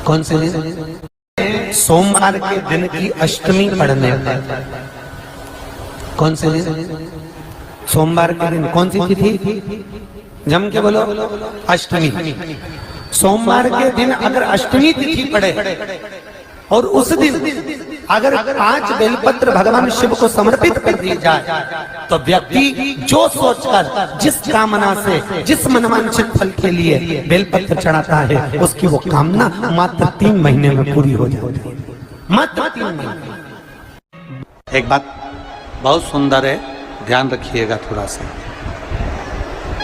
कौन से दिन? सोमवार के दिन की अष्टमी पढ़ने पर। कौन से दिन? सोमवार के दिन। कौन सी तिथि? जम के बोलो। अष्टमी। सोमवार के दिन अगर अष्टमी तिथि पड़े और उस दिन अगर 5 बेलपत्र भगवान शिव को समर्पित कर दी जाए तो व्यक्ति जो सोचकर, जिस कामना से, जिस मनवांछित फल के लिए बेलपत्र चढ़ाता है, उसकी वो कामना मात्र 3 महीने में पूरी हो जाती है। मात्र 3 महीने। एक बात बहुत सुंदर है, ध्यान रखिएगा थोड़ा सा।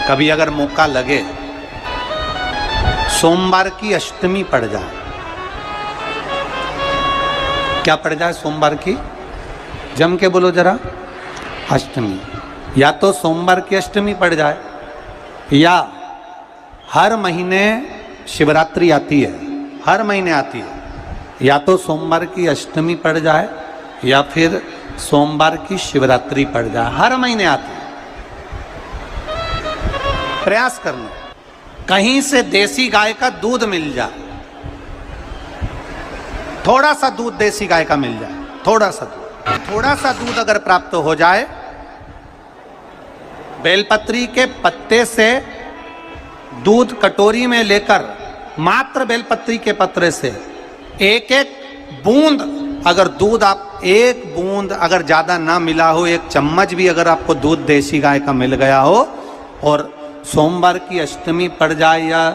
कभी अगर मौका लगे, सोमवार की अष्टमी पड़ जाए, क्या पड़ जाए? सोमवार की, जम के बोलो जरा, अष्टमी। या तो सोमवार की अष्टमी पड़ जाए, या हर महीने शिवरात्रि आती है, हर महीने आती है, या तो सोमवार की अष्टमी पड़ जाए या फिर सोमवार की शिवरात्रि पड़ जाए, हर महीने आती है। प्रयास करना कहीं से देसी गाय का दूध मिल जाए, थोड़ा सा दूध देसी गाय का मिल जाए, थोड़ा सा दूध अगर प्राप्त हो जाए, बेलपत्री के पत्ते से दूध कटोरी में लेकर, मात्र बेलपत्री के पत्रे से एक बूंद अगर दूध, आप एक बूंद अगर ज्यादा ना मिला हो, 1 चम्मच भी अगर आपको दूध देसी गाय का मिल गया हो, और सोमवार की अष्टमी पड़ जाए या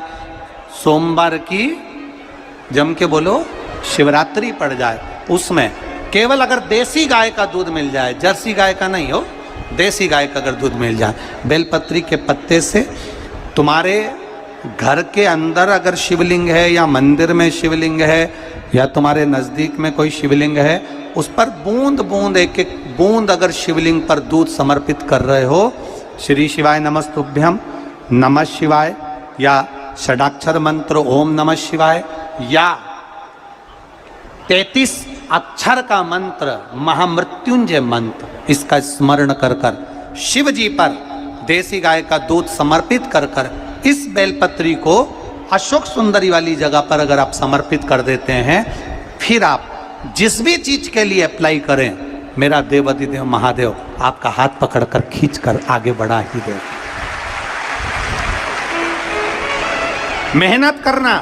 सोमवार की, जम के बोलो, शिवरात्रि पड़ जाए, उसमें केवल अगर देसी गाय का दूध मिल जाए, जर्सी गाय का नहीं हो, देसी गाय का अगर दूध मिल जाए, बेलपत्री के पत्ते से, तुम्हारे घर के अंदर अगर शिवलिंग है या मंदिर में शिवलिंग है या तुम्हारे नजदीक में कोई शिवलिंग है, उस पर बूंद बूंद, एक बूंद अगर शिवलिंग पर दूध समर्पित कर रहे हो, श्री शिवाय नमस्तुभ्यं, नमः शिवाय, या षडाक्षर मंत्र ओम नमः शिवाय, या 33 अक्षर का मंत्र महामृत्युंजय मंत्र, इसका स्मरण कर कर शिव जी पर देसी गाय का दूध समर्पित कर कर इस बेलपत्री को अशोक सुंदरी वाली जगह पर अगर आप समर्पित कर देते हैं, फिर आप जिस भी चीज के लिए अप्लाई करें, मेरा देवाधिदेव महादेव आपका हाथ पकड़कर खींचकर आगे बढ़ा ही दे। मेहनत करना,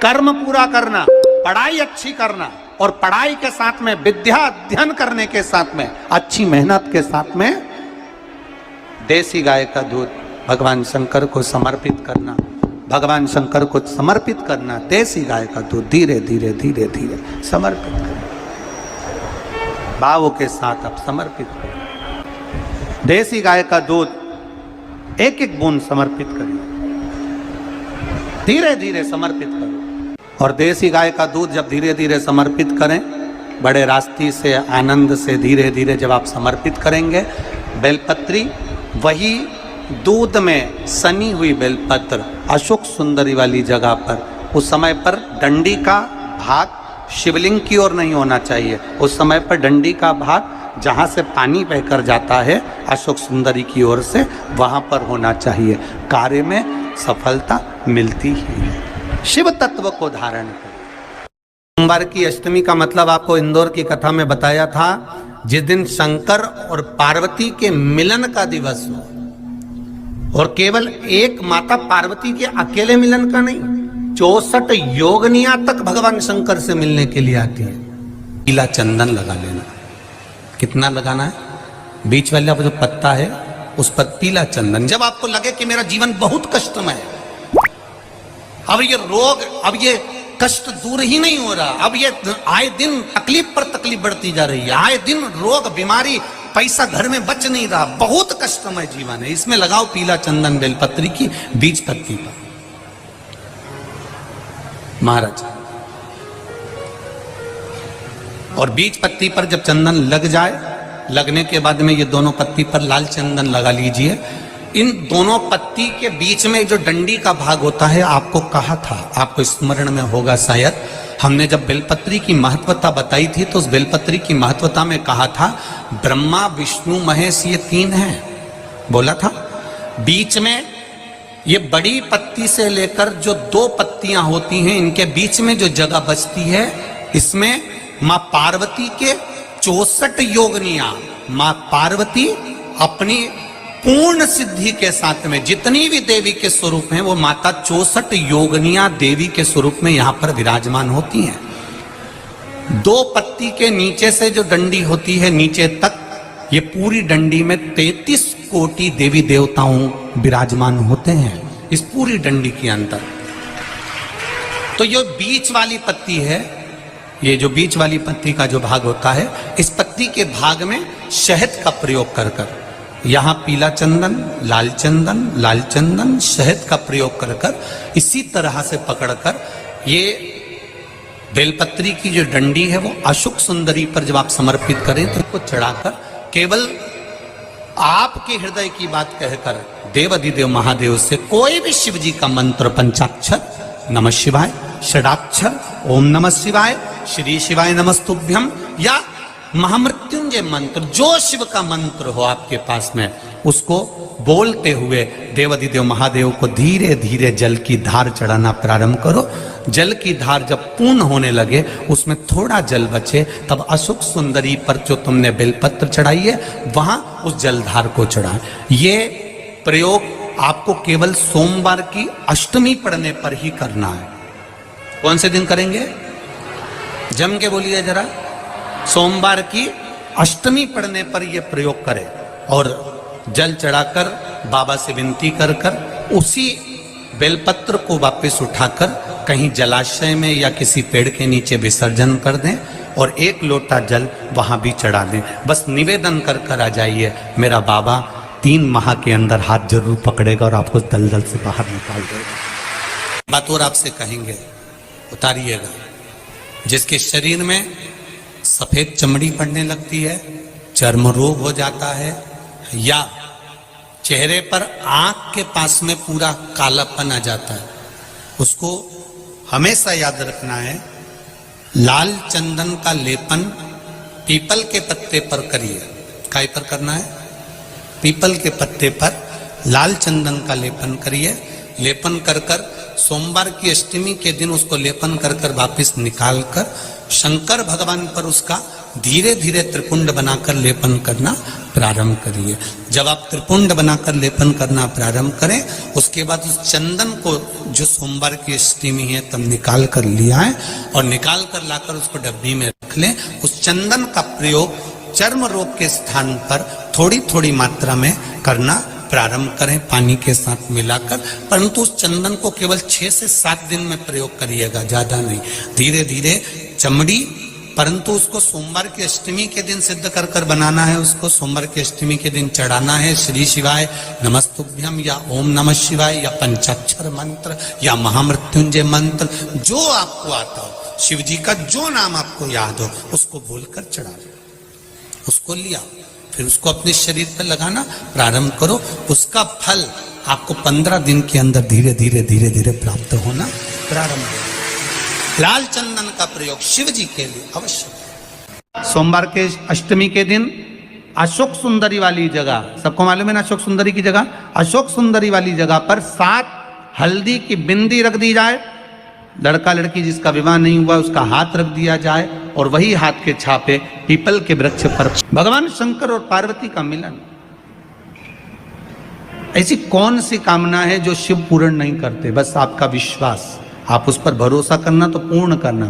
कर्म पूरा करना, पढ़ाई अच्छी करना, और पढ़ाई के साथ में विद्या अध्ययन करने के साथ में, अच्छी मेहनत के साथ में देसी गाय का दूध भगवान शंकर को समर्पित करना, भगवान शंकर को समर्पित करना, देसी गाय का दूध धीरे धीरे धीरे धीरे समर्पित करना, भावों के साथ आप समर्पित करें। देसी गाय का दूध एक बूंद समर्पित करिए, धीरे धीरे समर्पित करो। और देसी गाय का दूध जब धीरे धीरे समर्पित करें, बड़े रास्ते से, आनंद से धीरे धीरे जब आप समर्पित करेंगे, बेलपत्री, वही दूध में सनी हुई बेलपत्र अशोक सुंदरी वाली जगह पर, उस समय पर डंडी का भाग शिवलिंग की ओर नहीं होना चाहिए, उस समय पर डंडी का भाग जहाँ से पानी बहकर जाता है अशोक सुंदरी की ओर से, वहाँ पर होना चाहिए। कार्य में सफलता मिलती ही है। शिव तत्व को धारण करें। सोमवार की अष्टमी का मतलब आपको इंदौर की कथा में बताया था, जिस दिन शंकर और पार्वती के मिलन का दिवस हो, और केवल एक माता पार्वती के अकेले मिलन का नहीं, 64 योगनिया तक भगवान शंकर से मिलने के लिए आती है। पीला चंदन लगा लेना। कितना लगाना है? बीच वाला जो पत्ता है उस पर पीला चंदन। जब आपको लगे कि मेरा जीवन बहुत कष्टमय है, अब ये रोग, अब ये कष्ट दूर ही नहीं हो रहा, अब ये आए दिन तकलीफ पर तकलीफ बढ़ती जा रही है, आए दिन रोग, बीमारी, पैसा घर में बच नहीं रहा, बहुत कष्टमय जीवन है, इसमें लगाओ पीला चंदन बेलपत्री की बीज पत्ती पर। महाराज, और बीज पत्ती पर जब चंदन लग जाए, लगने के बाद में ये दोनों पत्ती पर लाल चंदन लगा लीजिए। इन दोनों पत्ती के बीच में जो डंडी का भाग होता है, आपको कहा था, आपको स्मरण में होगा शायद, हमने जब बेलपत्री की महत्वता बताई थी तो उस बेलपत्री की महत्वता में कहा था ब्रह्मा विष्णु महेश ये 3 हैं, बोला था। बीच में ये बड़ी पत्ती से लेकर जो 2 पत्तियां होती हैं, इनके बीच में जो जगह बचती है, इसमें मां पार्वती के 64 योगनियां, मां पार्वती अपनी पूर्ण सिद्धि के साथ में जितनी भी देवी के स्वरूप हैं, वो माता 64 योगनियां देवी के स्वरूप में यहां पर विराजमान होती हैं। 2 पत्ती के नीचे से जो डंडी होती है नीचे तक, ये पूरी डंडी में 33 कोटि देवी देवताओं विराजमान होते हैं इस पूरी डंडी के अंदर। तो ये बीच वाली पत्ती है, ये जो बीच वाली पत्ती का जो भाग होता है, इस पत्ती के भाग में शहद का प्रयोग कर कर, यहां पीला चंदन, लाल चंदन, शहद का प्रयोग कर कर, इसी तरह से पकड़कर ये बेलपत्री की जो डंडी है वो अशोक सुंदरी पर जब आप समर्पित करें तो उसको चढ़ाकर केवल आपके हृदय की बात कहकर देवाधिदेव महादेव से कोई भी शिव जी का मंत्र, पंचाक्षर, नमः शिवाय, षडाक्षर, ओम नमः शिवाय, श्री शिवाय नमस्तुभ्यम, या महामृत्युंजय मंत्र, जो शिव का मंत्र हो आपके पास में, उसको बोलते हुए देवाधिदेव महादेव को धीरे धीरे जल की धार चढ़ाना प्रारंभ करो। जल की धार जब पूर्ण होने लगे, उसमें थोड़ा जल बचे, तब अशोक सुंदरी पर जो तुमने बेलपत्र चढ़ाई है, वहां उस जलधार को चढ़ा। ये प्रयोग आपको केवल सोमवार की अष्टमी पड़ने पर ही करना है। कौन से दिन करेंगे? जम के बोलिए जरा। सोमवार की अष्टमी पड़ने पर यह प्रयोग करें और जल चढ़ाकर बाबा से विनती कर कर उसी बेलपत्र को वापस उठाकर कहीं जलाशय में या किसी पेड़ के नीचे विसर्जन कर दें और 1 लोटा जल वहां भी चढ़ा दें। बस निवेदन कर कर आ जाइए, मेरा बाबा 3 माह के अंदर हाथ जरूर पकड़ेगा और आपको दलदल से बाहर निकाल देगा। बात और आपसे कहेंगे, उतारिएगा। जिसके शरीर में सफेद चमड़ी पड़ने लगती है, चर्म रोग हो जाता है, या चेहरे पर आंख के पास में पूरा कालापन आ जाता है, उसको हमेशा याद रखना है, लाल चंदन का लेपन पीपल के पत्ते पर करिए। काय पर करना है? पीपल के पत्ते पर लाल चंदन का लेपन करिए। लेपन कर कर सोमवार की अष्टमी के दिन उसको लेपन कर कर वापिस निकाल कर शंकर भगवान पर उसका धीरे धीरे त्रिपुंड बनाकर लेपन करना प्रारंभ करिए। जब आप त्रिपुंड बनाकर लेपन करना प्रारंभ करें, उसके बाद उस चंदन को जो सोमवार की अष्टमी है तब निकाल कर लिया है और निकाल कर लाकर उसको डब्बी में रख लें। उस चंदन का प्रयोग चर्म रोग के स्थान पर थोड़ी थोड़ी मात्रा में करना प्रारंभ करें पानी के साथ मिलाकर, परंतु उस चंदन को केवल 6 से 7 दिन में प्रयोग करिएगा, ज्यादा नहीं। धीरे धीरे चमड़ी, परंतु उसको सोमवार की अष्टमी के दिन सिद्ध कर कर बनाना है। उसको सोमवार की अष्टमी के दिन चढ़ाना है श्री शिवाय नमस्तुभ्यम या ओम नमः शिवाय या पंचाक्षर मंत्र या महामृत्युंजय मंत्र, जो आपको आता हो, शिव जी का जो नाम आपको याद हो उसको बोलकर चढ़ा दो। उसको लिया, फिर उसको अपने शरीर पर लगाना प्रारंभ करो। उसका फल आपको 15 दिन के अंदर धीरे धीरे धीरे धीरे प्राप्त होना प्रारंभ हो। लाल चंदन का प्रयोग शिव जी के लिए अवश्य। सोमवार के अष्टमी के दिन अशोक सुंदरी वाली जगह, सबको मालूम है ना अशोक सुंदरी की जगह, अशोक सुंदरी वाली जगह पर 7 हल्दी की बिंदी रख दी जाए। लड़का लड़की जिसका विवाह नहीं हुआ उसका हाथ रख दिया जाए और वही हाथ के छापे पीपल के वृक्ष पर भगवान शंकर और पार्वती का मिलन। ऐसी कौन सी कामना है जो शिव पूर्ण नहीं करते? बस आपका विश्वास, आप उस पर भरोसा करना तो पूर्ण करना।